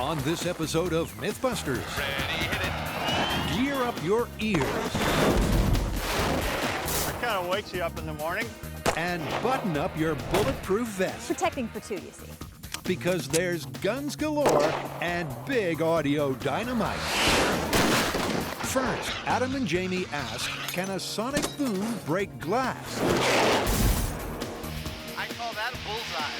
On this episode of MythBusters, Ready, hit it. gear up your ears That kind of wakes you up in the morning. and button up your bulletproof vest, Protecting for two, you see. because there's guns galore and big audio dynamite. First, Adam and Jamie ask, can a sonic boom break glass? I call that a bullseye.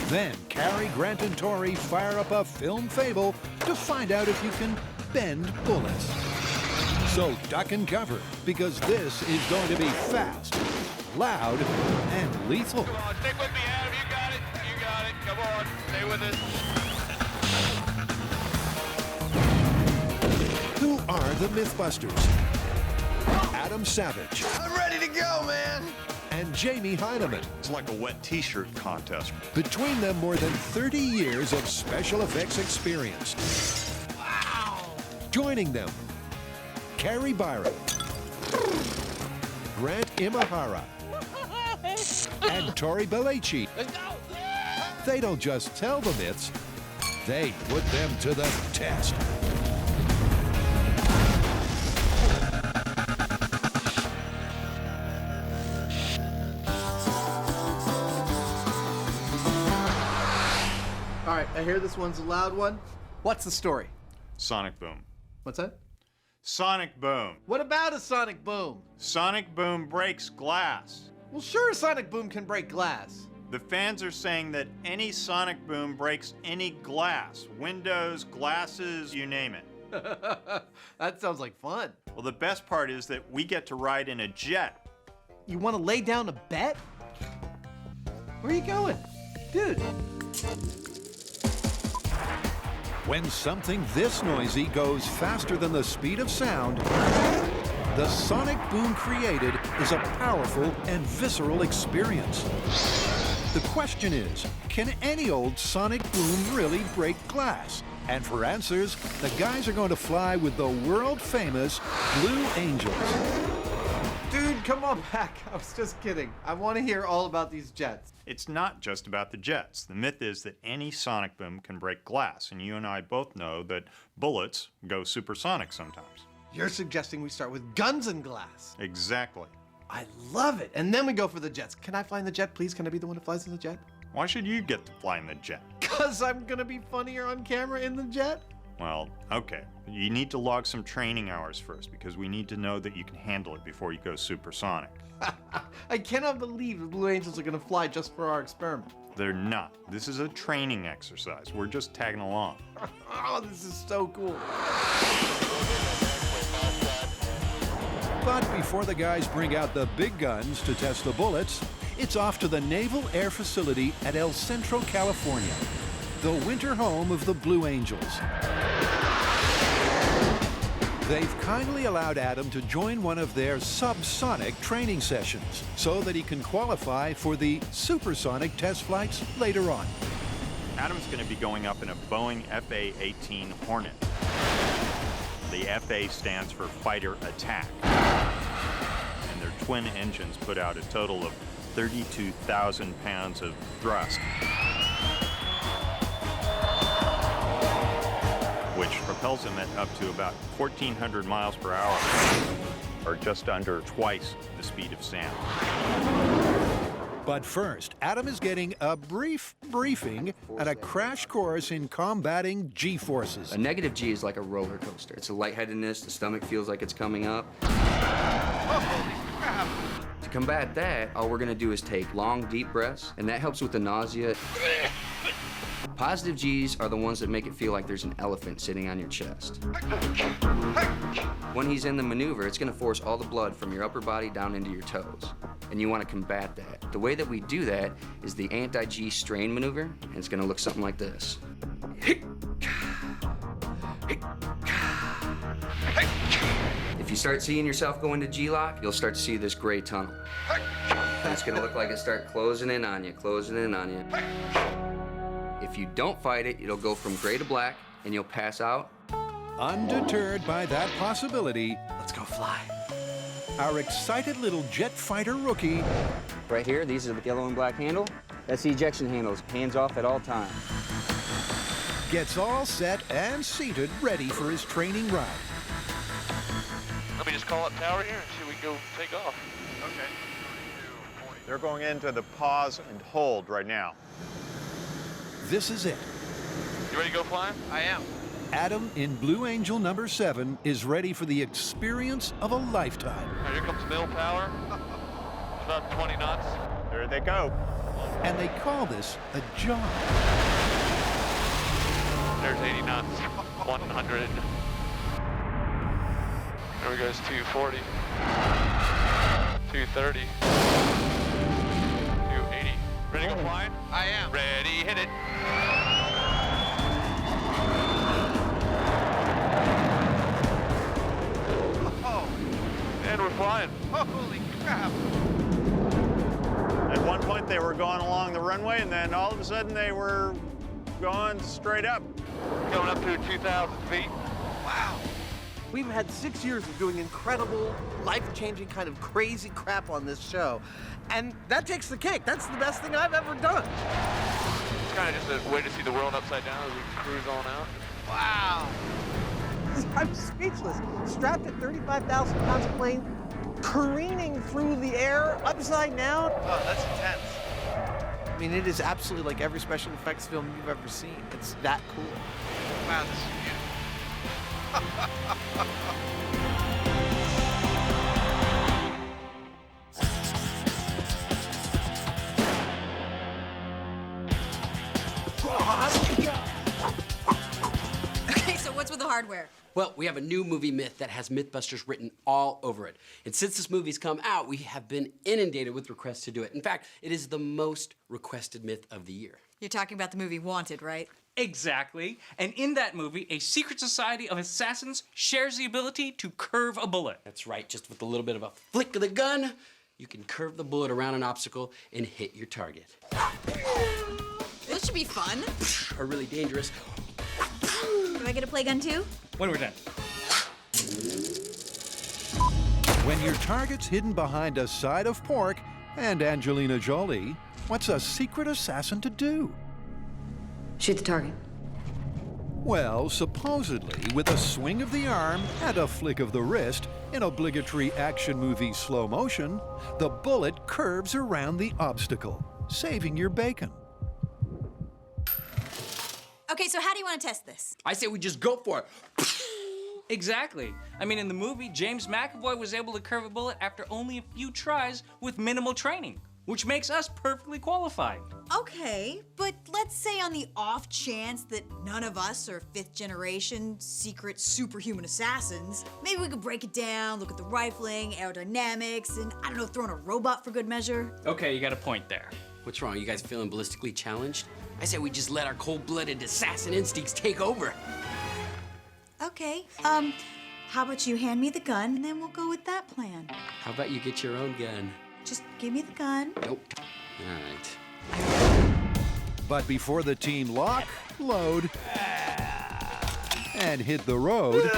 Then, Carrie, Grant, and Tori fire up a film fable to find out if you can bend bullets. So duck and cover, because this is going to be fast, loud, and lethal. Come on, stick with me, Adam. You got it. You got it. Come on, stay with us. Who are the MythBusters? Adam Savage I'm ready to go, man. and Jamie Heineman. It's like a wet t-shirt contest. Between them, more than 30 years of special effects experience. Wow! Joining them, Carrie Byron, Grant Imahara, and Tori Belleci. They don't just tell the myths, they put them to the test. All right, I hear this one's a loud one. What's the story? Sonic boom. What's that? Sonic boom. What about a sonic boom? Sonic boom breaks glass. Well, sure, a sonic boom can break glass. The fans are saying that any sonic boom breaks any glass. Windows, glasses, you name it. That sounds like fun. Well, the best part is that we get to ride in a jet. You want to lay down a bet? Where are you going? Dude. When something this noisy goes faster than the speed of sound, the sonic boom created is a powerful and visceral experience. The question is, can any old sonic boom really break glass? And for answers, the guys are going to fly with the world-famous Blue Angels. Dude, come on back. I was just kidding. I want to hear all about these jets. It's not just about the jets. The myth is that any sonic boom can break glass, and you and I both know that bullets go supersonic sometimes. You're suggesting we start with guns and glass. Exactly. I love it. And then we go for the jets. Can I fly in the jet, please? Can I be the one who flies in the jet? Why should you get to fly in the jet? Because I'm going to be funnier on camera in the jet? Well, okay. You need to log some training hours first because we need to know that you can handle it before you go supersonic. I cannot believe the Blue Angels are going to fly just for our experiment. They're not. This is a training exercise. We're just tagging along. Oh, this is so cool. But before the guys bring out the big guns to test the bullets, it's off to the Naval Air Facility at El Centro, California, the winter home of the Blue Angels. They've kindly allowed Adam to join one of their subsonic training sessions so that he can qualify for the supersonic test flights later on. Adam's going to be going up in a Boeing FA-18 Hornet. The FA stands for Fighter Attack. And their twin engines put out a total of 32,000 pounds of thrust, which propels them at up to about 1,400 miles per hour, or just under twice the speed of sound. But first, Adam is getting a brief briefing at a crash course in combating G-forces. A negative G is like a roller coaster. It's a lightheadedness, the stomach feels like it's coming up. To combat that, all we're gonna do is take long, deep breaths, and that helps with the nausea. Positive G's are the ones that make it feel like there's an elephant sitting on your chest. When he's in the maneuver, it's gonna force all the blood from your upper body down into your toes. And you wanna combat that. The way that we do that is the anti-G strain maneuver, and it's gonna look something like this. If you start seeing yourself go into G-lock, you'll start to see this gray tunnel. And it's gonna look like it start closing in on you, closing in on you. If you don't fight it, it'll go from gray to black, and you'll pass out. Undeterred by that possibility, Let's go fly. our excited little jet fighter rookie Right here, these are the yellow and black handle. That's the ejection handles, hands off at all times. gets all set and seated ready for his training ride. Let me just call up tower here and see if we can go take off. Okay. They're going into the pause and hold right now. This is it. You ready to go flying? I am. Adam in Blue Angel number 7 is ready for the experience of a lifetime. Now, here comes middle power. It's about 20 knots. There they go. And they call this a job. There's 80 knots. 100. There we go, it's 240. 230. 280. Ready to go flying? I am. Ready, hit it. Oh, And we're flying. holy crap. At one point, they were going along the runway, and then all of a sudden, they were going straight up. Going up to 2,000 feet. Wow. We've had 6 years of doing incredible, life-changing kind of crazy crap on this show. And that takes the cake. That's the best thing I've ever done. It's kind of just a way to see the world upside down as we cruise on out. Wow. I'm speechless. Strapped at 35,000 pounds of plane, careening through the air, upside down. Oh, that's intense. I mean, it is absolutely like every special effects film you've ever seen. It's that cool. Wow, this is beautiful. Okay, so what's with the hardware? Well, we have a new movie myth that has MythBusters written all over it. And since this movie's come out, we have been inundated with requests to do it. In fact, it is the most requested myth of the year. You're talking about the movie Wanted, right? Exactly. And in that movie, a secret society of assassins shares the ability to curve a bullet. That's right, just with a little bit of a flick of the gun, you can curve the bullet around an obstacle and hit your target. This should be fun. Or really dangerous. Do I get to play gun too? When we're done. When your target's hidden behind a side of pork and Angelina Jolie, what's a secret assassin to do? Shoot the target. Well, supposedly, with a swing of the arm and a flick of the wrist, in obligatory action movie slow motion, the bullet curves around the obstacle, saving your bacon. Okay, so how do you want to test this? I say we just go for it. Exactly. I mean, in the movie, James McAvoy was able to curve a bullet after only a few tries with minimal training, which makes us perfectly qualified. Okay, but let's say on the off chance that none of us are 5th generation secret superhuman assassins, maybe we could break it down, look at the rifling, aerodynamics, and I don't know, throw in a robot for good measure. Okay, you got a point there. What's wrong? You guys feeling ballistically challenged? I say we just let our cold-blooded assassin instincts take over. Okay, how about you hand me the gun and then we'll go with that plan. How about you get your own gun? Just give me the gun. Nope. All right. But before the team lock, load, and hit the road,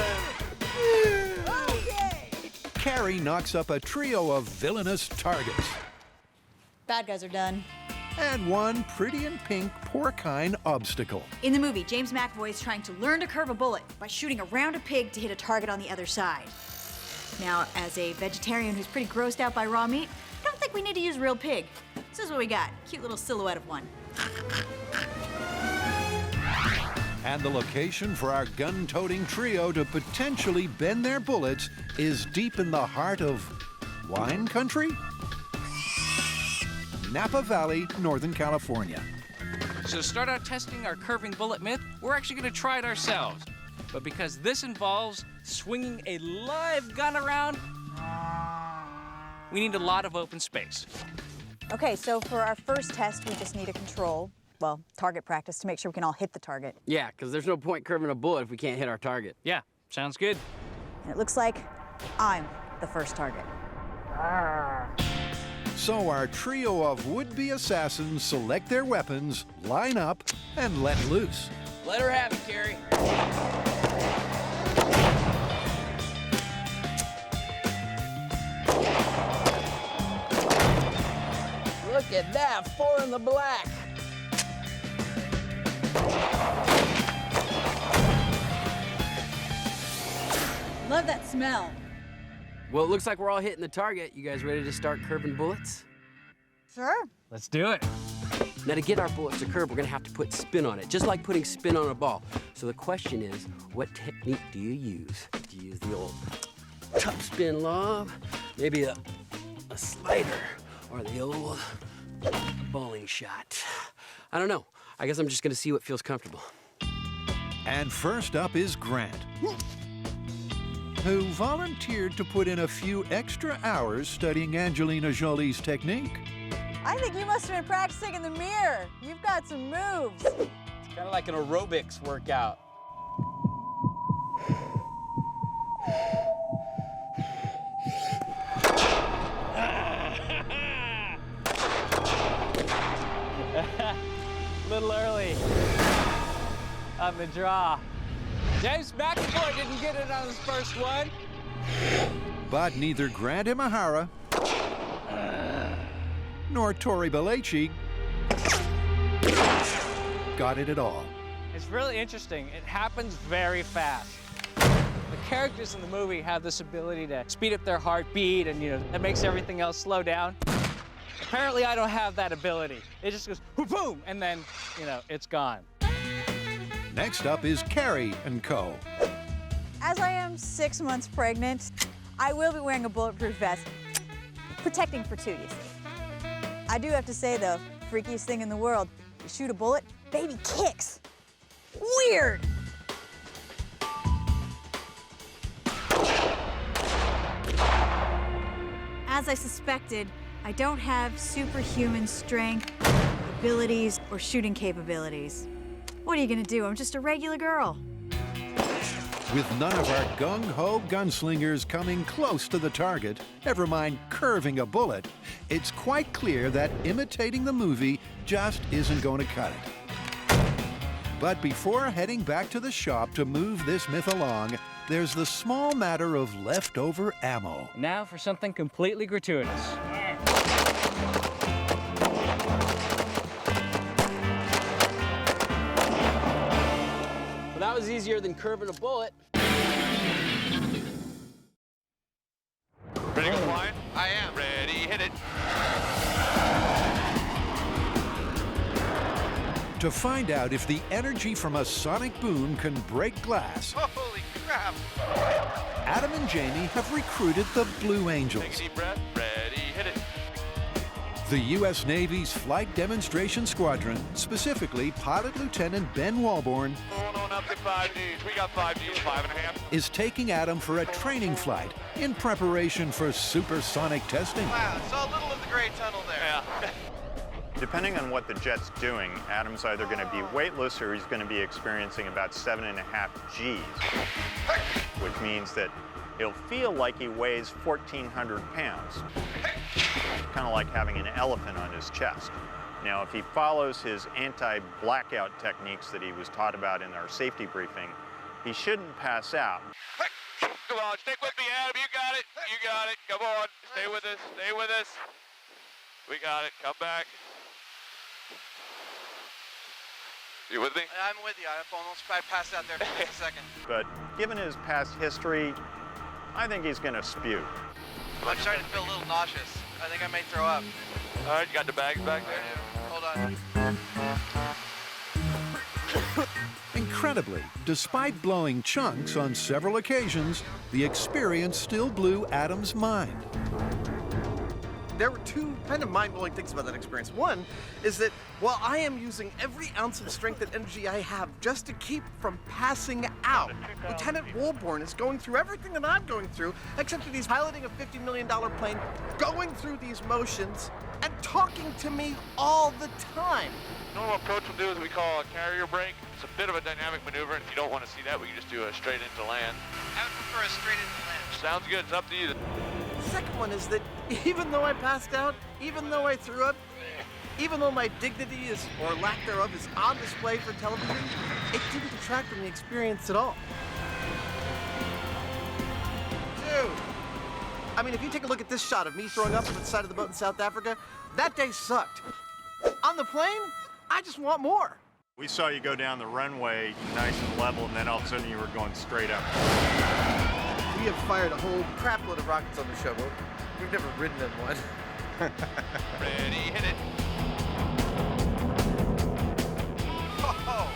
Carrie knocks up a trio of villainous targets. Bad guys are done. And one pretty in pink porcine obstacle. In the movie, James McAvoy is trying to learn to curve a bullet by shooting around a pig to hit a target on the other side. Now, as a vegetarian who's pretty grossed out by raw meat, I don't think we need to use real pig. This is what we got. Cute little silhouette of one. And the location for our gun-toting trio to potentially bend their bullets is deep in the heart of wine country? Napa Valley, Northern California. So to start out testing our curving bullet myth, we're actually going to try it ourselves. But because this involves swinging a live gun around, we need a lot of open space. Okay, so for our first test, we just need a control, well, target practice to make sure we can all hit the target. Yeah, because there's no point curving a bullet if we can't hit our target. Yeah, sounds good. And it looks like I'm the first target. So our trio of would-be assassins select their weapons, line up, and let loose. Let her have it, Carrie. Look at that, 4 in the black. smell? Well, it looks like we're all hitting the target. You guys ready to start curving bullets? Sure. Let's do it. Now, to get our bullets to curve, we're gonna have to put spin on it, just like putting spin on a ball. So the question is, what technique do you use? Do you use the old top spin lob, maybe a slider, or the old bowling shot? I don't know. I guess I'm just gonna see what feels comfortable. And first up is Grant, who volunteered to put in a few extra hours studying Angelina Jolie's technique. I think you must have been practicing in the mirror. You've got some moves. It's kind of like an aerobics workout. Little early on the draw. James McAvoy didn't get it on his first one. But neither Grant Imahara nor Tori Belleci got it at all. It's really interesting. It happens very fast. The characters in the movie have this ability to speed up their heartbeat, and that makes everything else slow down. Apparently, I don't have that ability. It just goes boom, and then it's gone. Next up is Carrie and Co. As I am 6 months pregnant, I will be wearing a bulletproof vest, protecting for 2, you see. I do have to say, though, freakiest thing in the world, you shoot a bullet, baby kicks. Weird. As I suspected, I don't have superhuman strength, abilities, or shooting capabilities. What are you gonna do? I'm just a regular girl. With none of our gung-ho gunslingers coming close to the target, never mind curving a bullet, it's quite clear that imitating the movie just isn't going to cut it. But before heading back to the shop to move this myth along, there's the small matter of leftover ammo. Now for something completely gratuitous. Well, that was easier than curving a bullet. Ready to go flying? I am. Ready, hit it. To find out if the energy from a sonic boom can break glass, Holy crap. Adam and Jamie have recruited the Blue Angels, Take a deep breath. Ready, hit it. the U.S. Navy's Flight Demonstration Squadron, specifically Pilot Lieutenant Ben Walborn, Going on up to 5Gs. We got 5Gs, 5.5. is taking Adam for a training flight in preparation for supersonic testing. Wow, saw a little of the gray tunnel there. Yeah. Depending on what the jet's doing, Adam's either going to be weightless or he's going to be experiencing about 7.5 Gs, which means that he'll feel like he weighs 1,400 pounds, kind of like having an elephant on his chest. Now, if he follows his anti-blackout techniques that he was taught about in our safety briefing, he shouldn't pass out. Come on, stick with me, Adam. You got it. You got it. Come on. Stay with us. Stay with us. We got it. Come back. You with me? I'm with you. I passed out there for just a second. But given his past history, I think he's going to spew. I'm starting to feel a little nauseous. I think I may throw up. All right, you got the bags back there? Hold on. Incredibly, despite blowing chunks on several occasions, the experience still blew Adam's mind. There were two kind of mind-blowing things about that experience. One is that while I am using every ounce of strength and energy I have just to keep from passing out, Lieutenant Walborn is going through everything that I'm going through, except that he's piloting a $50 million plane, going through these motions, and talking to me all the time. Normal approach we'll do is we call a carrier brake. It's a bit of a dynamic maneuver, and if you don't want to see that, we can just do a straight into land. I would prefer a straight into land. Sounds good. It's up to you. The second one is that even though I passed out, even though I threw up, even though my dignity is, or lack thereof, is on display for television, it didn't detract from the experience at all. Dude, I mean, if you take a look at this shot of me throwing up on the side of the boat in South Africa, that day sucked. On the plane, I just want more. We saw you go down the runway nice and level, and then all of a sudden you were going straight up. We have fired a whole crapload of rockets on the show, but we've never ridden in one. Ready, hit it. Oh,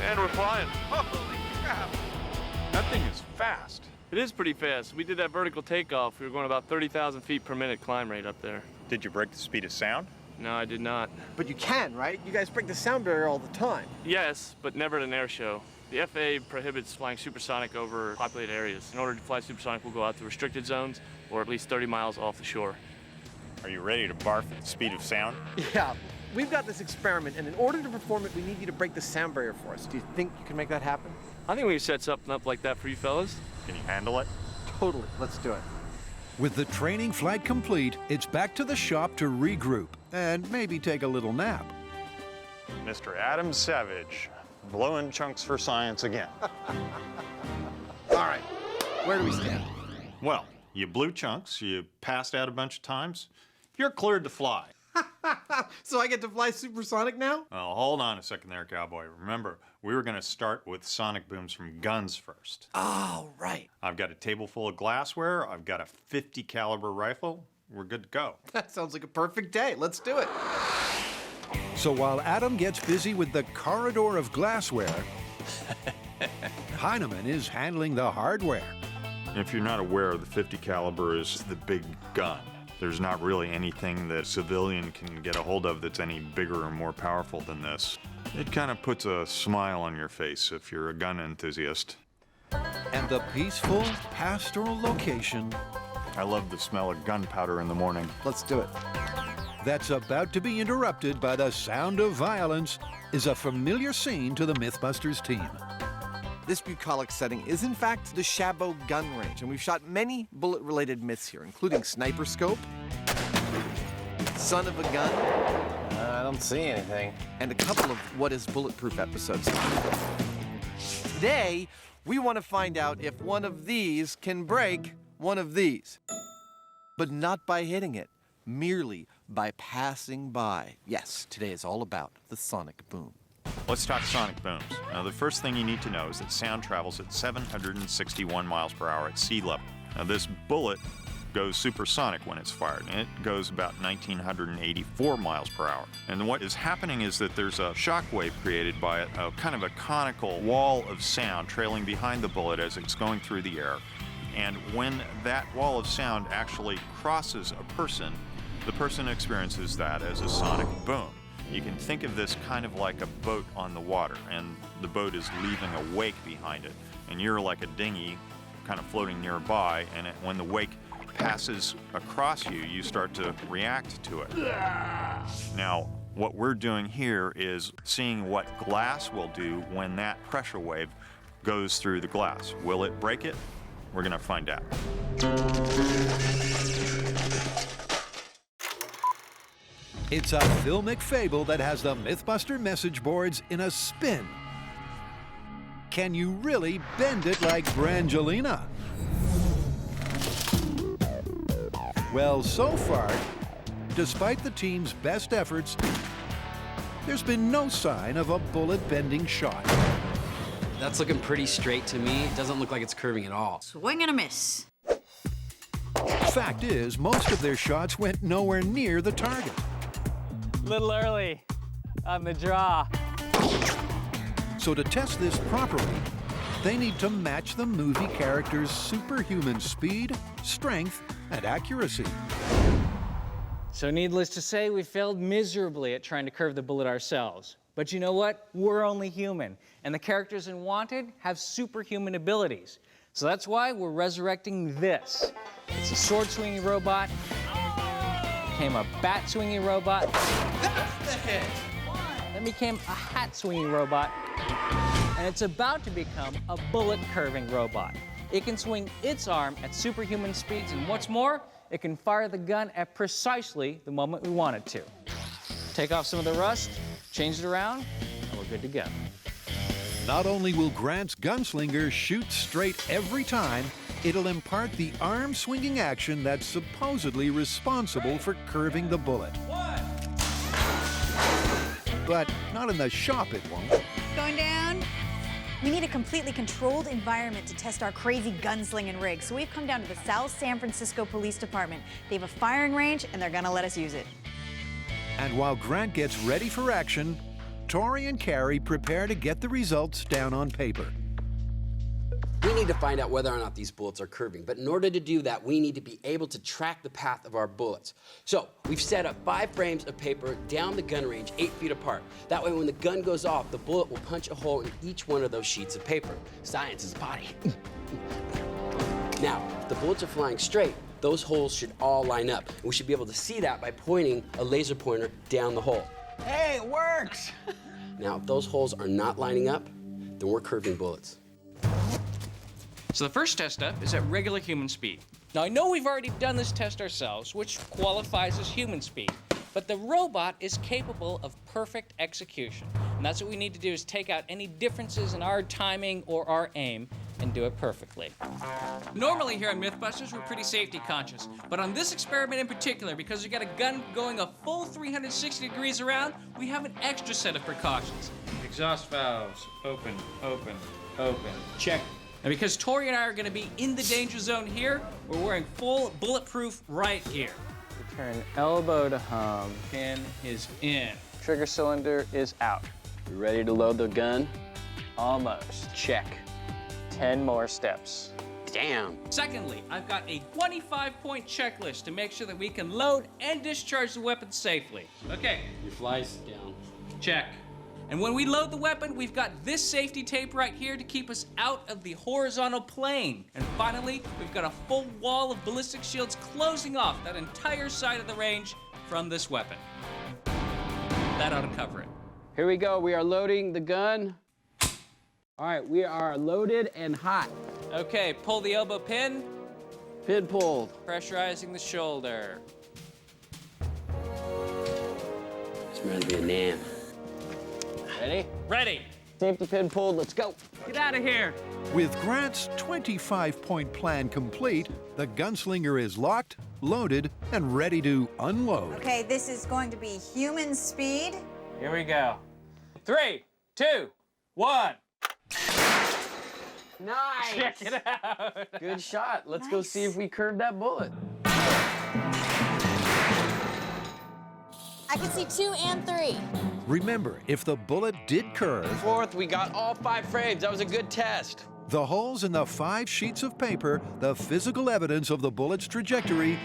and we're flying. Holy crap. That thing is fast. It is pretty fast. We did that vertical takeoff. We were going about 30,000 feet per minute climb rate up there. Did you break the speed of sound? No, I did not. But you can, right? You guys break the sound barrier all the time. Yes, but never at an air show. The FAA prohibits flying supersonic over populated areas. In order to fly supersonic, we'll go out to restricted zones or at least 30 miles off the shore. Are you ready to barf at the speed of sound? Yeah, we've got this experiment, and in order to perform it, we need you to break the sound barrier for us. Do you think you can make that happen? I think we can set something up like that for you fellas. Can you handle it? Totally. Let's do it. With the training flight complete, it's back to the shop to regroup and maybe take a little nap. Mr. Adam Savage, blowing chunks for science again. All right, where do we stand? Well, you blew chunks, you passed out a bunch of times, you're cleared to fly. So I get to fly supersonic now? Well, hold on a second there, cowboy. Remember, we were going to start with sonic booms from guns first. Oh, right. I've got a table full of glassware. I've got a 50 caliber rifle. We're good to go. That sounds like a perfect day. Let's do it. So while Adam gets busy with the corridor of glassware, Heineman is handling the hardware. If you're not aware, the 50 caliber is the big gun. There's not really anything that a civilian can get a hold of that's any bigger or more powerful than this. It kind of puts a smile on your face if you're a gun enthusiast. And the peaceful, pastoral location I love the smell of gunpowder in the morning. Let's do it. that's about to be interrupted by the sound of violence is a familiar scene to the MythBusters team. This bucolic setting is, in fact, the Chabot gun range, and we've shot many bullet-related myths here, including Sniper Scope, Son of a Gun, I don't see anything. and a couple of What is Bulletproof episodes. Today, we want to find out if one of these can break one of these. But not by hitting it, merely by passing by. Yes, today is all about the sonic boom. Let's talk sonic booms. Now, the first thing you need to know is that sound travels at 761 miles per hour at sea level. Now, this bullet goes supersonic when it's fired, and it goes about 1,984 miles per hour. And what is happening is that there's a shock wave created by a kind of a conical wall of sound trailing behind the bullet as it's going through the air. And when that wall of sound actually crosses a person, the person experiences that as a sonic boom. You can think of this kind of like a boat on the water, and the boat is leaving a wake behind it. And you're like a dinghy kind of floating nearby, and when the wake passes across you, you start to react to it. Now, what we're doing here is seeing what glass will do when that pressure wave goes through the glass. Will it break it? We're gonna find out. It's a filmic fable that has the MythBuster message boards in a spin. Can you really bend it like Brangelina? Well, so far, despite the team's best efforts, there's been no sign of a bullet-bending shot. That's looking pretty straight to me. It doesn't look like it's curving at all. Swing and a miss. Fact is, most of their shots went nowhere near the target. Little early on the draw. So to test this properly, they need to match the movie character's superhuman speed, strength, and accuracy. So needless to say, we failed miserably at trying to curve the bullet ourselves. But you know what? We're only human, and the characters in Wanted have superhuman abilities. So that's why we're resurrecting this. It's a sword-swinging robot, became a bat-swinging robot. That's the hit! Then became a hat-swinging robot, and it's about to become a bullet-curving robot. It can swing its arm at superhuman speeds, and what's more, it can fire the gun at precisely the moment we want it to. Take off some of the rust, change it around, and we're good to go. Not only will Grant's gunslinger shoot straight every time, it'll impart the arm-swinging action that's supposedly responsible for curving the bullet. But not in the shop, it won't. Going down. We need a completely controlled environment to test our crazy gunslinging rig, so we've come down to the South San Francisco Police Department. They have a firing range, and they're gonna let us use it. And while Grant gets ready for action, Tori and Carrie prepare to get the results down on paper. We need to find out whether or not these bullets are curving, but in order to do that, we need to be able to track the path of our bullets. So we've set up 5 frames of paper down the gun range 8 feet apart. That way, when the gun goes off, the bullet will punch a hole in each one of those sheets of paper. Science is potty. Now, if the bullets are flying straight, those holes should all line up. And we should be able to see that by pointing a laser pointer down the hole. Hey, it works! Now, if those holes are not lining up, then we're curving bullets. So the first test up is at regular human speed. Now, I know we've already done this test ourselves, which qualifies as human speed, but the robot is capable of perfect execution. And that's what we need to do, is take out any differences in our timing or our aim and do it perfectly. Normally here on MythBusters, we're pretty safety conscious, but on this experiment in particular, because we got a gun going a full 360 degrees around, we have an extra set of precautions. Exhaust valves, open, open, open, check. And because Tori and I are gonna be in the danger zone here, we're wearing full bulletproof right gear. Turn elbow to hum. Pin is in. Trigger cylinder is out. You ready to load the gun? Almost. Check. 10 more steps. Damn. Secondly, I've got a 25-point checklist to make sure that we can load and discharge the weapon safely. Okay. Your fly's down. Check. And when we load the weapon, we've got this safety tape right here to keep us out of the horizontal plane. And finally, we've got a full wall of ballistic shields closing off that entire side of the range from this weapon. That ought to cover it. Here we go. We are loading the gun. All right, we are loaded and hot. Okay, pull the elbow pin. Pin pulled. Pressurizing the shoulder. Smells Vietnam. Ready? Ready. Safety pin pulled. Let's go. Get out of here. With Grant's 25-point plan complete, the gunslinger is locked, loaded, and ready to unload. Okay, this is going to be human speed. Here we go. 3, 2, 1. Nice. Check it out. Good shot. Let's go see if we curved that bullet. I can see 2 and 3. Remember, if the bullet did curve, Fourth, we got all 5 frames. That was a good test. the holes in the 5 sheets of paper, the physical evidence of the bullet's trajectory,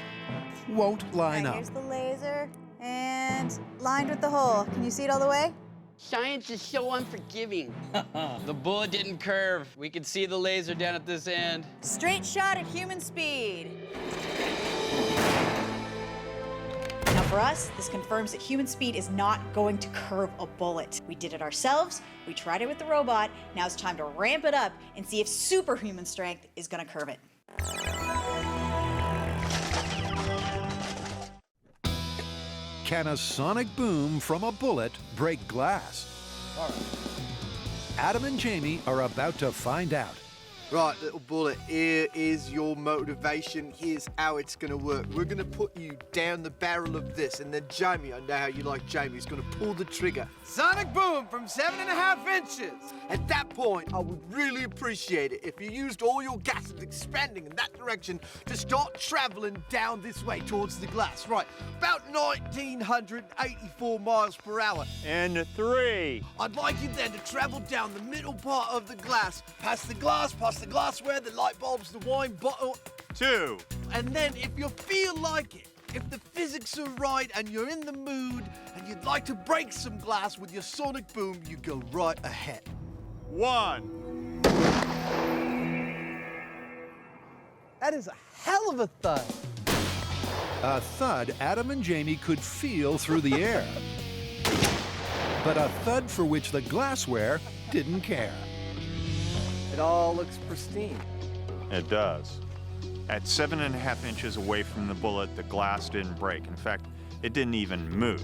won't line up. Here's the laser, and lined with the hole. Can you see it all the way? Science is so unforgiving. The bullet didn't curve. We can see the laser down at this end. Straight shot at human speed. Now for us, this confirms that human speed is not going to curve a bullet. We did it ourselves, we tried it with the robot, now it's time to ramp it up and see if superhuman strength is gonna curve it. Can a sonic boom from a bullet break glass? All right. Adam and Jamie are about to find out. Right, little bullet, here is your motivation. Here's how it's gonna work. We're gonna put you down the barrel of this, and then Jamie, I know how you like Jamie, is gonna pull the trigger. Sonic boom from 7.5 inches. At that point, I would really appreciate it if you used all your gases expanding in that direction to start traveling down this way towards the glass. Right, about 1,984 miles per hour. And 3. I'd like you then to travel down the middle part of the glass, past the glassware, the light bulbs, the wine bottle. 2. And then if you feel like it, if the physics are right and you're in the mood and you'd like to break some glass with your sonic boom, you go right ahead. 1. That is a hell of a thud. A thud Adam and Jamie could feel through the air. But a thud for which the glassware didn't care. It all looks pristine. It does. At 7.5 inches away from the bullet, the glass didn't break. In fact, it didn't even move.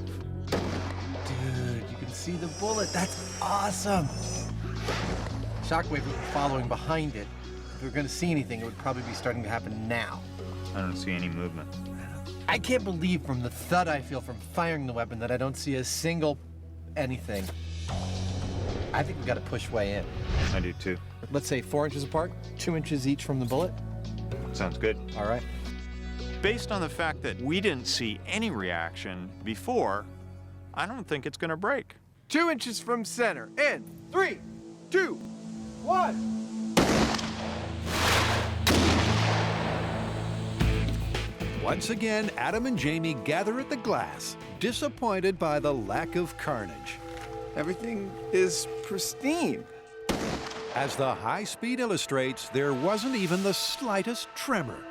Dude, you can see the bullet. That's awesome. Shockwave following behind it. If we were going to see anything, it would probably be starting to happen now. I don't see any movement. I can't believe from the thud I feel from firing the weapon that I don't see a single anything. I think we got to push way in. I do too. Let's say 4 inches apart, 2 inches each from the bullet. Sounds good. All right. Based on the fact that we didn't see any reaction before, I don't think it's gonna break. 2 inches from center. In 3, 2, 1. Once again, Adam and Jamie gather at the glass, disappointed by the lack of carnage. Everything is pristine. As the high speed illustrates, there wasn't even the slightest tremor.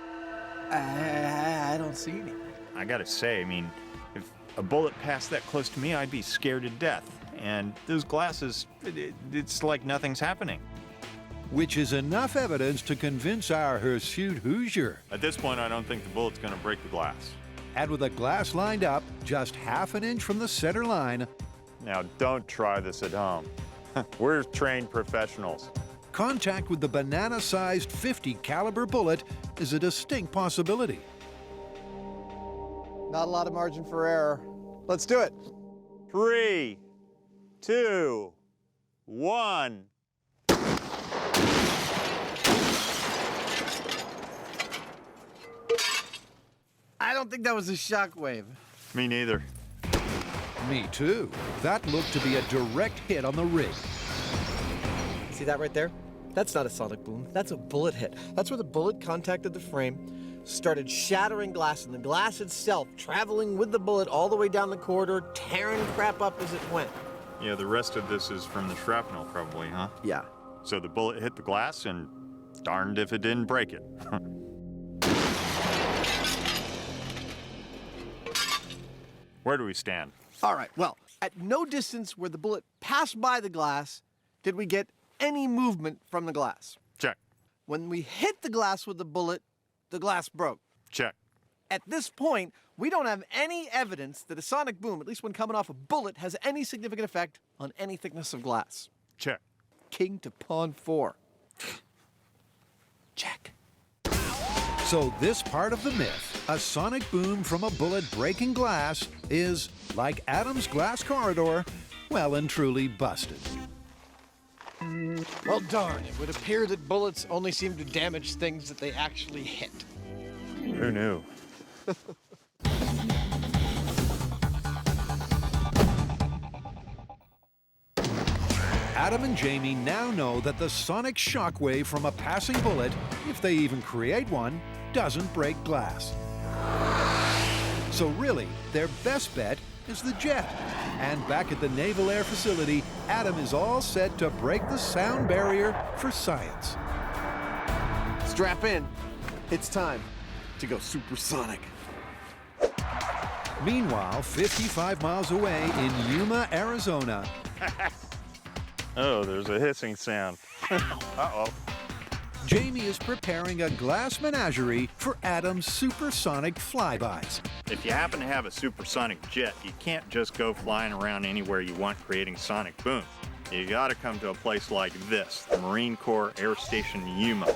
I don't see anything. I gotta say, I mean, if a bullet passed that close to me, I'd be scared to death. And those glasses, it's like nothing's happening. Which is enough evidence to convince our hirsute Hoosier. At this point, I don't think the bullet's gonna break the glass. And with the glass lined up just half an inch from the center line, Now, don't try this at home. We're trained professionals. contact with the banana-sized .50 caliber bullet is a distinct possibility. Not a lot of margin for error. Let's do it. 3, 2, 1. I don't think that was a shockwave. Me neither. Me too. That looked to be a direct hit on the rig. See that right there? That's not a sonic boom. That's a bullet hit. That's where the bullet contacted the frame, started shattering glass, and the glass itself traveling with the bullet all the way down the corridor, tearing crap up as it went. Yeah, the rest of this is from the shrapnel probably, huh? Yeah. So the bullet hit the glass and darned if it didn't break it. Where do we stand? All right, well, at no distance where the bullet passed by the glass did we get any movement from the glass. Check. When we hit the glass with the bullet, the glass broke. Check. At this point, we don't have any evidence that a sonic boom, at least when coming off a bullet, has any significant effect on any thickness of glass. Check. King to pawn 4. Check. So this part of the myth, a sonic boom from a bullet breaking glass, is, like Adam's glass corridor, well and truly busted. Well, darn, it would appear that bullets only seem to damage things that they actually hit. Who knew? Adam and Jamie now know that the sonic shockwave from a passing bullet, if they even create one, doesn't break glass. So really, their best bet is the jet. And back at the Naval Air Facility, Adam is all set to break the sound barrier for science. Strap in. It's time to go supersonic. Meanwhile, 55 miles away in Yuma, Arizona, Oh, there's a hissing sound. Uh-oh. Jamie is preparing a glass menagerie for Adam's supersonic flybys. If you happen to have a supersonic jet, you can't just go flying around anywhere you want creating sonic booms. You gotta come to a place like this, the Marine Corps Air Station Yuma,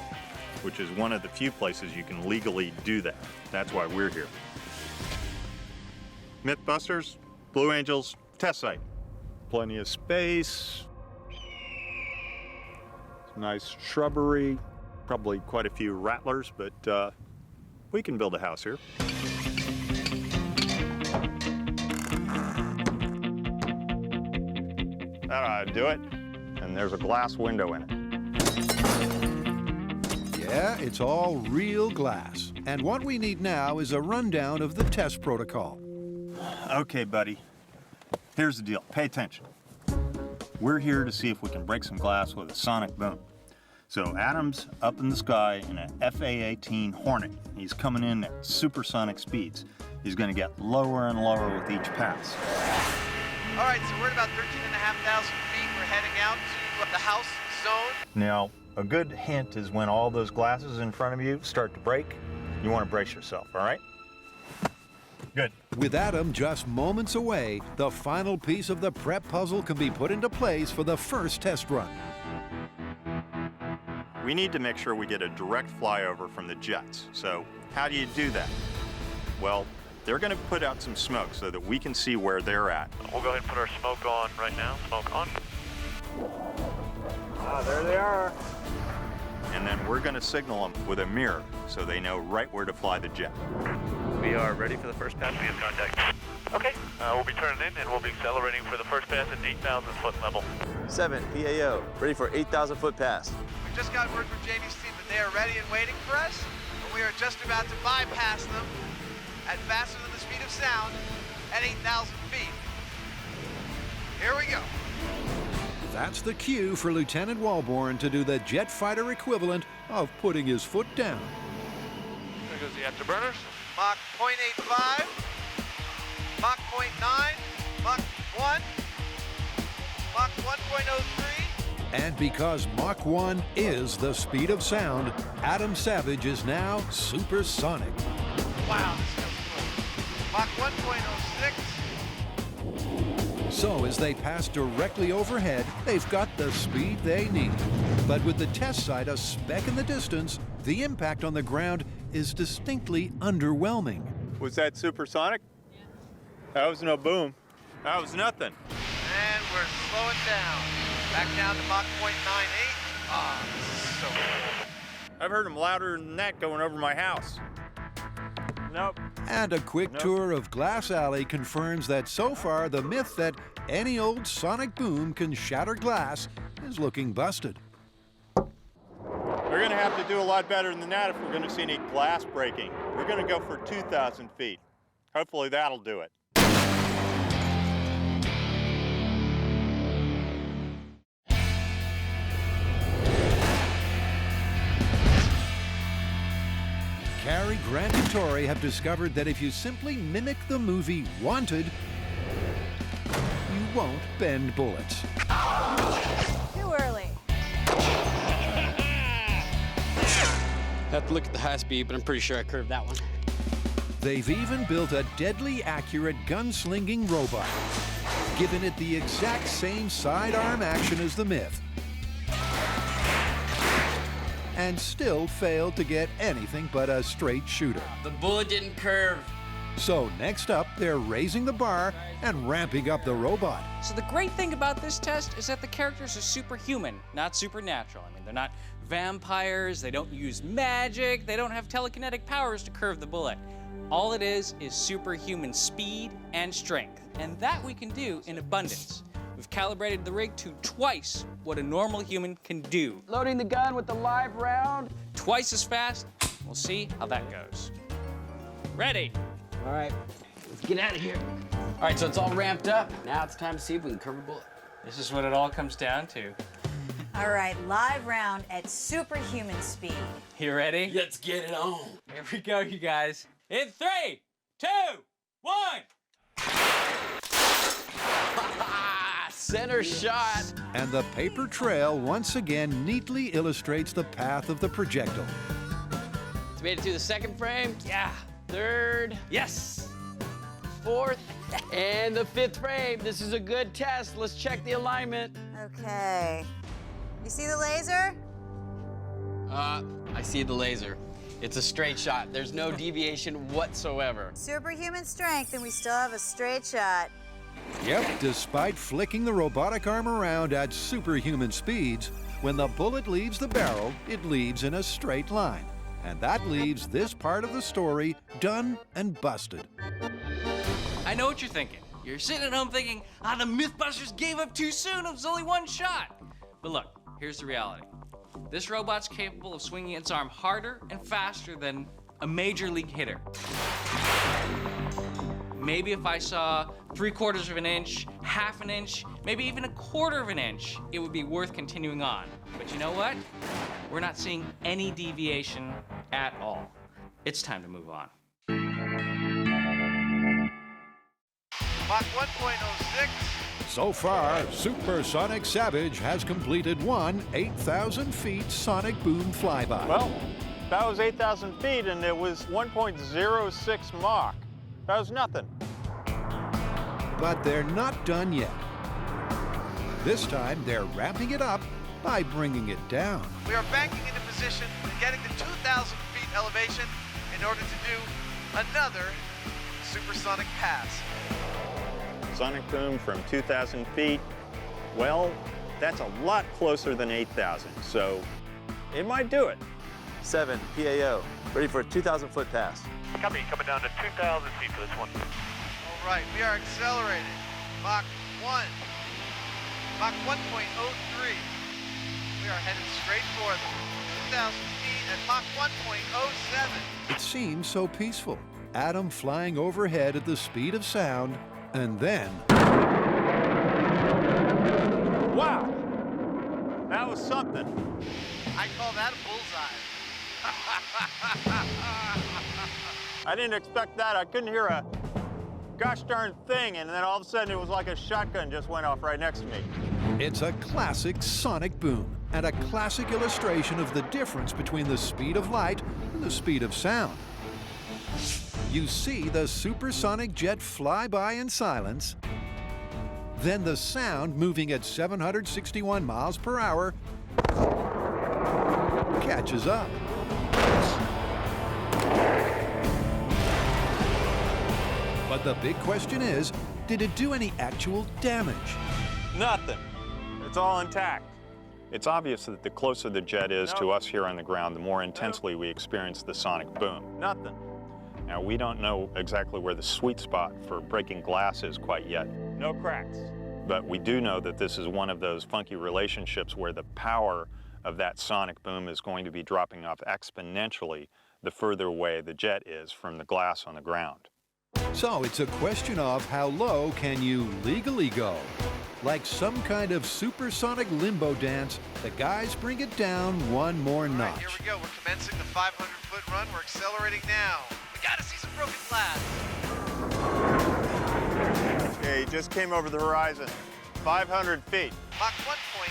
which is one of the few places you can legally do that. That's why we're here. MythBusters, Blue Angels, test site. Plenty of space. Nice shrubbery. Probably quite a few rattlers, but we can build a house here. That ought to do it. And there's a glass window in it. Yeah, it's all real glass. And what we need now is a rundown of the test protocol. Okay, buddy. Here's the deal. Pay attention. We're here to see if we can break some glass with a sonic boom. So Adam's up in the sky in an FA-18 Hornet. He's coming in at supersonic speeds. He's going to get lower and lower with each pass. All right, so we're at about 13,500 feet. We're heading out to the house zone. Now, a good hint is when all those glasses in front of you start to break, you want to brace yourself, all right? Good. With Adam just moments away, the final piece of the prep puzzle can be put into place for the first test run. We need to make sure we get a direct flyover from the jets. So how do you do that? Well, they're going to put out some smoke so that we can see where they're at. We'll go ahead and put our smoke on right now. Smoke on. Ah, there they are. And then we're going to signal them with a mirror so they know right where to fly the jet. We are ready for the first pass. We have contact. Okay, we'll be turning in and we'll be accelerating for the first pass at 8,000 foot level. 7, PAO, ready for 8,000 foot pass. We just got word from Jamie's team that they are ready and waiting for us, and we are just about to bypass them at faster than the speed of sound at 8,000 feet. Here we go. That's the cue for Lieutenant Walborn to do the jet fighter equivalent of putting his foot down. There goes the afterburners. Mach 0.85, Mach 0.9, Mach 1, Mach 1.03. And because Mach 1 is the speed of sound, Adam Savage is now supersonic. Wow, this feels cool. Mach 1.06. So as they pass directly overhead, they've got the speed they need. But with the test site a speck in the distance, the impact on the ground is distinctly underwhelming. Was that supersonic? Yeah. That was no boom. That was nothing. And we're slowing down. Back down to Mach 0.98. Ah, this is so cool. I've heard them louder than that going over my house. Nope. And a quick tour of Glass Alley confirms that so far the myth that any old sonic boom can shatter glass is looking busted. We're going to have to do a lot better than that if we're going to see any glass breaking. We're going to go for 2,000 feet. Hopefully that'll do it. Cary Grant and Tori have discovered that if you simply mimic the movie Wanted, you won't bend bullets. Too early. Have to look at the high speed, but I'm pretty sure I curved that one. They've even built a deadly accurate gunslinging robot, giving it the exact same sidearm action as the myth, and still failed to get anything but a straight shooter. The bullet didn't curve. So next up, they're raising the bar and ramping up the robot. So the great thing about this test is that the characters are superhuman, not supernatural. I mean, they're not vampires, they don't use magic, they don't have telekinetic powers to curve the bullet. All it is superhuman speed and strength. And that we can do in abundance. We've calibrated the rig to twice what a normal human can do. Loading the gun with the live round. Twice as fast. We'll see how that goes. Ready? All right, let's get out of here. All right, so it's all ramped up. Now it's time to see if we can curve a bullet. This is what it all comes down to. All right, live round at superhuman speed. You ready? Let's get it on. Here we go, you guys. In 3, 2, 1. Center shot. And the paper trail once again neatly illustrates the path of the projectile. It's made it to the second frame. Yeah. Third. Yes. Fourth. And the fifth frame. This is a good test. Let's check the alignment. Okay. You see the laser? I see the laser. It's a straight shot. There's no deviation whatsoever. Superhuman strength, and we still have a straight shot. Yep, despite flicking the robotic arm around at superhuman speeds, when the bullet leaves the barrel, it leaves in a straight line. And that leaves this part of the story done and busted. I know what you're thinking. You're sitting at home thinking, the MythBusters gave up too soon, it was only one shot. But look, here's the reality. This robot's capable of swinging its arm harder and faster than a major league hitter. Maybe if I saw 3/4 of an inch, half an inch, maybe even 1/4 of an inch, it would be worth continuing on. But you know what? We're not seeing any deviation at all. It's time to move on. Mach 1.06. So far, Supersonic Savage has completed one 8,000 feet sonic boom flyby. Well, that was 8,000 feet and it was 1.06 Mach. That was nothing. But they're not done yet. This time, they're ramping it up by bringing it down. We are banking into position and getting to 2,000 feet elevation in order to do another supersonic pass. Sonic boom from 2,000 feet. Well, That's a lot closer than 8,000, so it might do it. 7 PAO, ready for a 2,000-foot pass. Copy, coming down to 2,000 feet for this one. All right, we are accelerating. Mach 1. Mach 1.03. We are headed straight for them. 2,000 feet at Mach 1.07. It seems so peaceful. Adam flying overhead at the speed of sound, and then... Wow! That was something. I call that a bullseye. I didn't expect that. I couldn't hear a gosh darn thing, and then all of a sudden it was like a shotgun just went off right next to me. It's a classic sonic boom, and a classic illustration of the difference between the speed of light and the speed of sound. You see the supersonic jet fly by in silence, then the sound moving at 761 miles per hour catches up. But the big question is, did it do any actual damage? Nothing. It's all intact. It's obvious that the closer the jet is to us here on the ground, the more intensely we experience the sonic boom. Nothing. Now, we don't know exactly where the sweet spot for breaking glass is quite yet. No cracks. But we do know that this is one of those funky relationships where the power of that sonic boom is going to be dropping off exponentially the further away the jet is from the glass on the ground. So it's a question of how low can you legally go? Like some kind of supersonic limbo dance, the guys bring it down one more notch. All right, here we go. We're commencing the 500-foot run. We're accelerating now. We gotta see some broken glass. Okay, he just came over the horizon. 500 feet. Mach 1.03.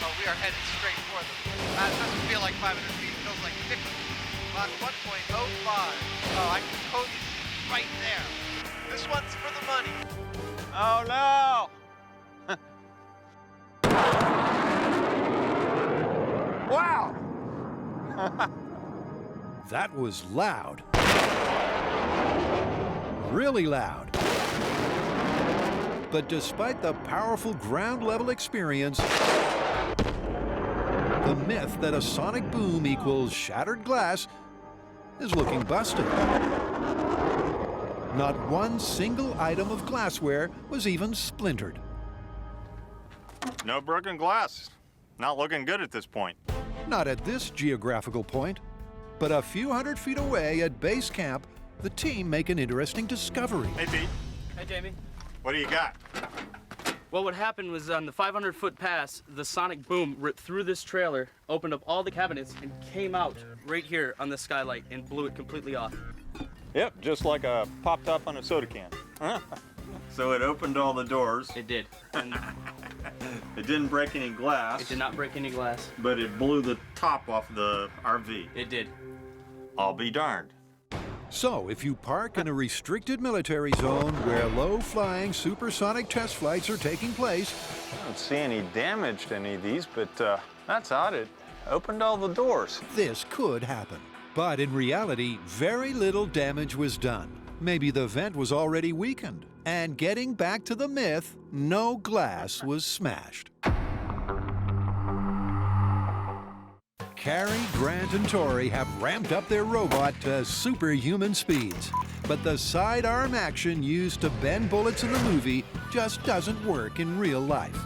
Oh, we are headed straight for them. It doesn't feel like 500 feet. It feels like 50. Mach 1.05. Oh, I can totally see right there. This one's for the money. Oh, no! Wow! That was loud. Really loud. But despite the powerful ground-level experience, the myth that a sonic boom equals shattered glass is looking busted. Not one single item of glassware was even splintered. No broken glass. Not looking good at this point. Not at this geographical point, but a few hundred feet away at base camp, the team make an interesting discovery. Hey, Pete. Hey, Jamie. What do you got? Well, what happened was on the 500-foot pass, the sonic boom ripped through this trailer, opened up all the cabinets, and came out right here on the skylight and blew it completely off. Yep, just like a pop top on a soda can. So it opened all the doors. It did. And it didn't break any glass. it did not break any glass. But it blew the top off the RV. It did. I'll be darned. So, if you park in a restricted military zone where low-flying supersonic test flights are taking place... I don't see any damage to any of these, but that's odd. It opened all the doors. This could happen. But in reality, very little damage was done. Maybe the vent was already weakened. And getting back to the myth, no glass was smashed. Carrie, Grant, and Tori have ramped up their robot to superhuman speeds. But the sidearm action used to bend bullets in the movie just doesn't work in real life.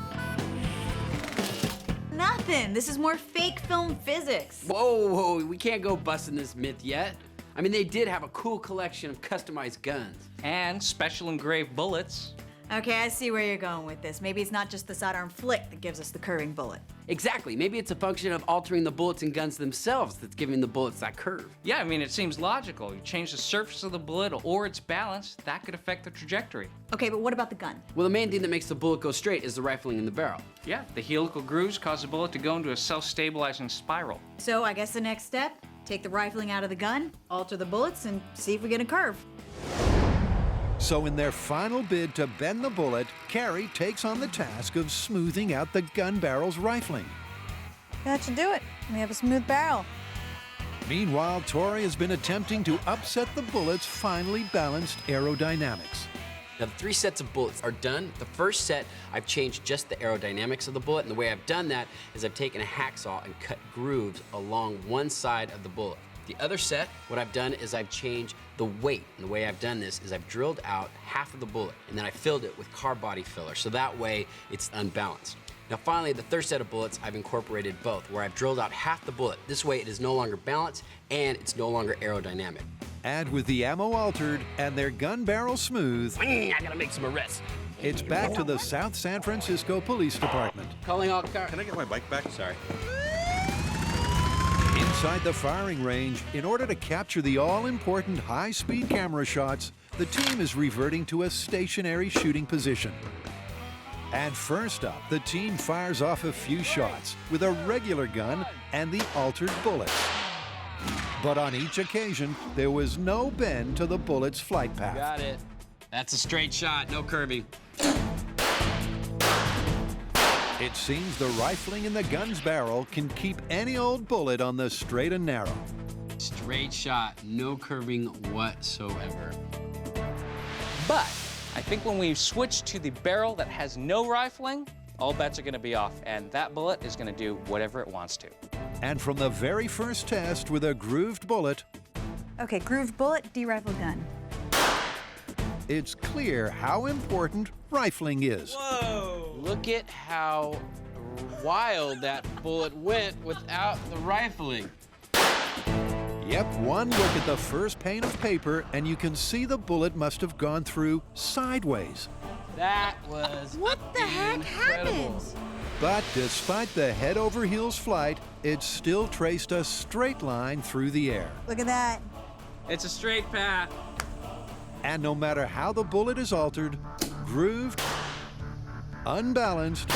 Nothing. This is more fake film physics. Whoa, we can't go busting this myth yet. I mean, they did have a cool collection of customized guns. And special engraved bullets. Okay, I see where you're going with this. Maybe it's not just the sidearm flick that gives us the curving bullet. Exactly. Maybe it's a function of altering the bullets and guns themselves that's giving the bullets that curve. Yeah, I mean, it seems logical. You change the surface of the bullet or its balance, that could affect the trajectory. Okay, but what about the gun? Well, the main thing that makes the bullet go straight is the rifling in the barrel. Yeah, the helical grooves cause the bullet to go into a self-stabilizing spiral. So I guess the next step, take the rifling out of the gun, alter the bullets, and see if we get a curve. So in their final bid to bend the bullet, Carrie takes on the task of smoothing out the gun barrel's rifling. That should do it. We have a smooth barrel. Meanwhile, Tori has been attempting to upset the bullet's finely balanced aerodynamics. Now, the 3 sets of bullets are done. The first set, I've changed just the aerodynamics of the bullet, and the way I've done that is I've taken a hacksaw and cut grooves along one side of the bullet. The other set, what I've done is I've changed the weight, and the way I've done this is I've drilled out half of the bullet, and then I filled it with car body filler, so that way it's unbalanced. Now finally, the third set of bullets, I've incorporated both, where I've drilled out half the bullet. This way it is no longer balanced, and it's no longer aerodynamic. And with the ammo altered and their gun barrel smooth, I gotta make some arrests. It's back to the South San Francisco Police Department. Calling all cars. Can I get my bike back? Sorry. Inside the firing range, in order to capture the all-important high-speed camera shots, the team is reverting to a stationary shooting position. And first up, the team fires off a few shots with a regular gun and the altered bullets. But on each occasion, there was no bend to the bullet's flight path. Got it. That's a straight shot, no curving. It seems the rifling in the gun's barrel can keep any old bullet on the straight and narrow. Straight shot, no curving whatsoever. But I think when we switch to the barrel that has no rifling, all bets are going to be off, and that bullet is going to do whatever it wants to. And from the very first test with a grooved bullet, Okay, grooved bullet, de-rifled gun. it's clear how important rifling is. Whoa! Look at how wild that bullet went without the rifling. Yep, one look at the first pane of paper and you can see the bullet must have gone through sideways. That was What the heck happened? But despite the head over heels flight, it still traced a straight line through the air. Look at that. It's a straight path. And no matter how the bullet is altered, grooved, unbalanced,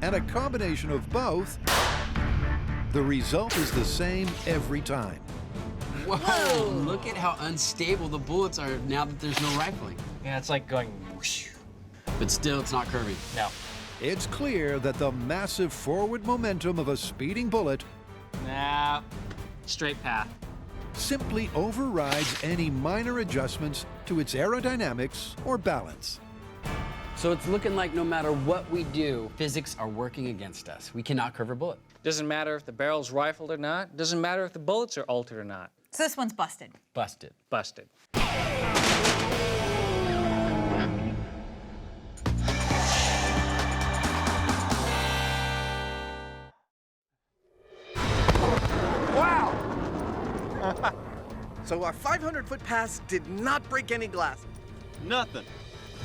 and a combination of both, the result is the same every time. Whoa! Look at how unstable the bullets are now that there's no rifling. Yeah, it's like going whoosh. But still, it's not curving. No. It's clear that the massive forward momentum of a speeding bullet Nah. Straight path. simply overrides any minor adjustments to its aerodynamics or balance. So it's looking like no matter what we do, physics are working against us. We cannot curve a bullet. Doesn't matter if the barrel's rifled or not. Doesn't matter if the bullets are altered or not. So this one's busted. Busted. Busted. So our 500-foot pass did not break any glass. Nothing.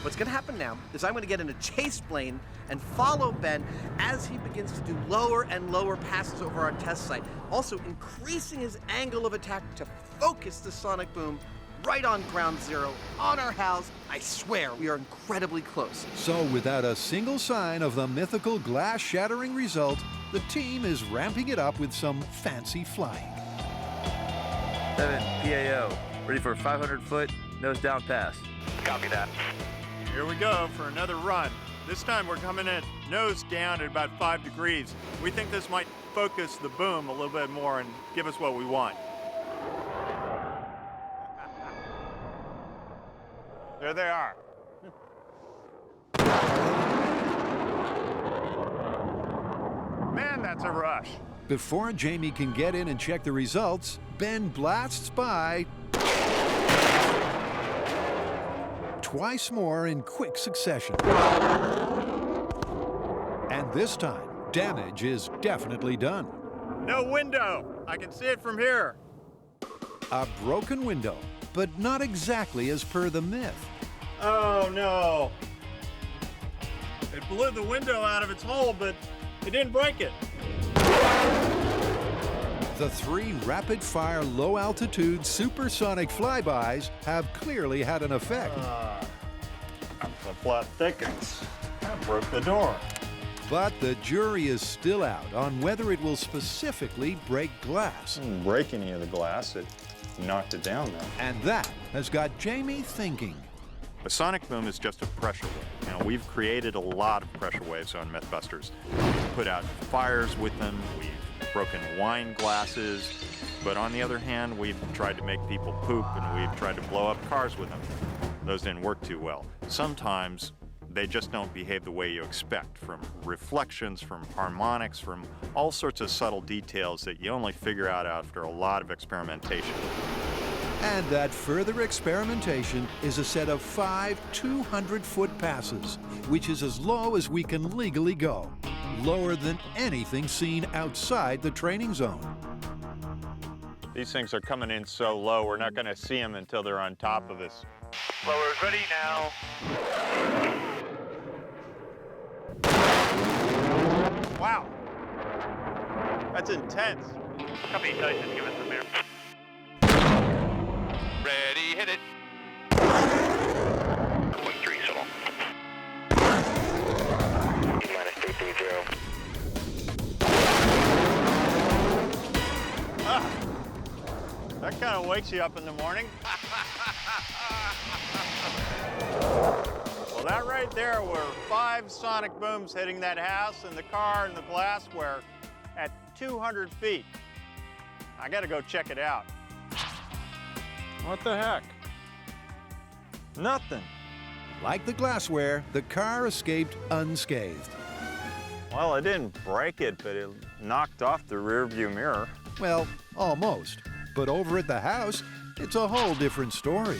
What's gonna happen now is I'm gonna get in a chase plane and follow Ben as he begins to do lower and lower passes over our test site, also increasing his angle of attack to focus the sonic boom right on ground zero, on our house. I swear, we are incredibly close. So without a single sign of the mythical glass-shattering result, the team is ramping it up with some fancy flying. 7 PAO. Ready for a 500-foot nose down pass. Copy that. Here we go for another run. This time we're coming in nose down at about 5 degrees. We think this might focus the boom a little bit more and give us what we want. There they are. Man, that's a rush. Before Jamie can get in and check the results, Ben blasts by twice more in quick succession. And this time, damage is definitely done. No window. I can see it from here. A broken window, but not exactly as per the myth. Oh no. It blew the window out of its hole, but it didn't break it. The 3 rapid-fire, low-altitude supersonic flybys have clearly had an effect. The plot thickens. That broke the door. But the jury is still out on whether it will specifically break glass. Didn't break any of the glass. It knocked it down, though. And that has got Jamie thinking. A sonic boom is just a pressure wave. Now, we've created a lot of pressure waves on MythBusters. We've put out fires with them, we've broken wine glasses, but on the other hand, we've tried to make people poop and we've tried to blow up cars with them. those didn't work too well. Sometimes they just don't behave the way you expect, from reflections, from harmonics, from all sorts of subtle details that you only figure out after a lot of experimentation. And that further experimentation is a set of 5 200-foot passes, which is as low as we can legally go, lower than anything seen outside the training zone. These things are coming in so low, we're not going to see them until they're on top of us. Blowers ready now. Wow, that's intense. Copy, Tyson, give us the mirror. Ready, hit it. 1-3, so. Minus 330. That kind of wakes you up in the morning. Well, that right there were 5 sonic booms hitting that house and the car and the glassware at 200 feet. I gotta go check it out. What the heck? Nothing. Like the glassware, the car escaped unscathed. Well, I didn't break it, but it knocked off the rear view mirror. Well, almost. But over at the house, it's a whole different story.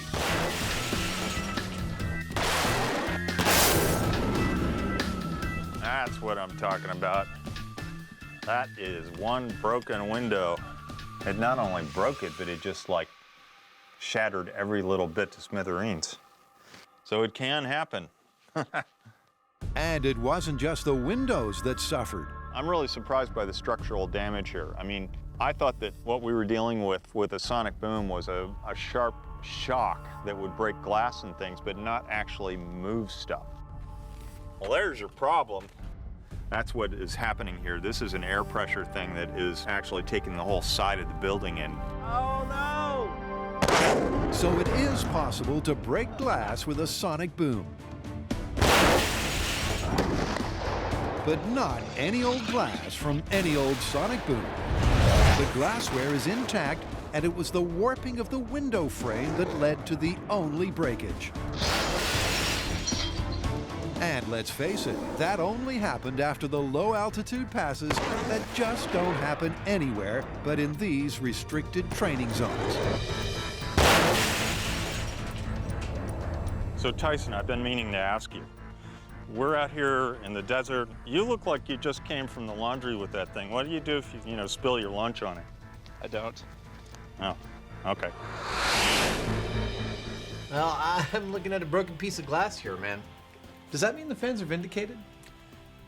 That's what I'm talking about. That is one broken window. It not only broke it, but it just like shattered every little bit to smithereens. So it can happen. And it wasn't just the windows that suffered. I'm really surprised by the structural damage here. I mean, I thought that what we were dealing with a sonic boom was a sharp shock that would break glass and things, but not actually move stuff. Well, there's your problem. That's what is happening here. This is an air pressure thing that is actually taking the whole side of the building in. Oh, no! So it is possible to break glass with a sonic boom. But not any old glass from any old sonic boom. The glassware is intact, and it was the warping of the window frame that led to the only breakage. And let's face it, that only happened after the low-altitude passes that just don't happen anywhere but in these restricted training zones. So Tyson, I've been meaning to ask you. We're out here in the desert. You look like you just came from the laundry with that thing. What do you do if you spill your lunch on it? I don't. Oh, okay. Well, I'm looking at a broken piece of glass here, man. Does that mean the fans are vindicated?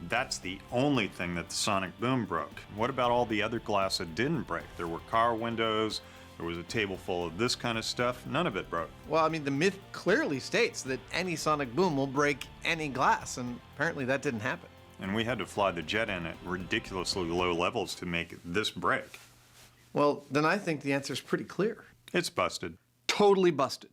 That's the only thing that the sonic boom broke. What about all the other glass that didn't break? There were car windows, there was a table full of this kind of stuff. None of it broke. Well, I mean, the myth clearly states that any sonic boom will break any glass, and apparently that didn't happen. And we had to fly the jet in at ridiculously low levels to make this break. Well, then I think the answer's pretty clear. It's busted. Totally busted.